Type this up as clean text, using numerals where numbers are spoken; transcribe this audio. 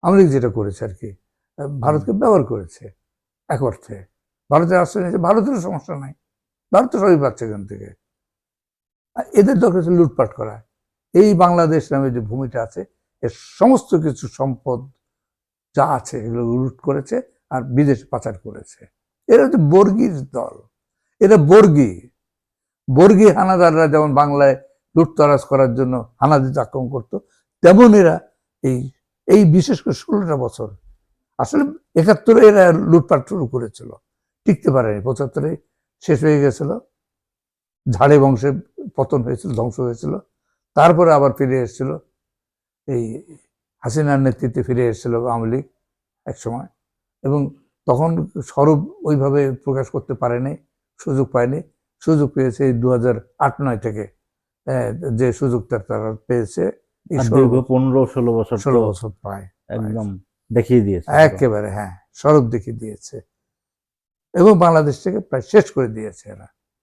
আওয়ামী লীগ যেটা করেছে আর কি, ভারতকে ব্যবহার করেছে এক অর্থে। ভারতের আশ্রয় নিয়েছে, ভারতেরও সমস্যা নাই, ভারত তো সবই পাচ্ছে এখান থেকে। এদের দরকার হচ্ছে লুটপাট করা। এই বাংলাদেশ নামে যে ভূমিটা আছে, এর সমস্ত কিছু সম্পদ যা আছে এগুলো লুট করেছে আর বিদেশে পাচার করেছে। এরা হচ্ছে বর্গীর দল, এরা বর্গী হানাদাররা যেমন বাংলায় লুটতরাজ করার জন্য হানা দিতে আক্রমণ করতো, তেমন এরা এই বিশেষ করে 16টা বছর, আসলে 71-এ এরা লুটপাট শুরু করেছিল, টিকতে পারেনি, 75-এ শেষ হয়ে গেছিল, ঝাড়ে বংশের পতন হয়েছিল, ধ্বংস হয়েছিল। তারপরে আবার ফিরে এসেছিল, এই হাসিনার নেতৃত্বে ফিরে এসেছিল আওয়ামী লীগ এক সময়, এবং তখন স্বরূপ ওইভাবে প্রকাশ করতে পারেনি, সুযোগ পায়নি। সুযোগ পেয়েছে এই 2008-9 থেকে, যে সুযোগটা তারা পেয়েছে 15-16 বছর, 16 বছর প্রায় একদম দেখিয়ে দিয়েছে একেবারে। হ্যাঁ, স্বরূপ দেখিয়ে দিয়েছে এবং বাংলাদেশ থেকে প্রায় শেষ করে দিয়েছে এরা।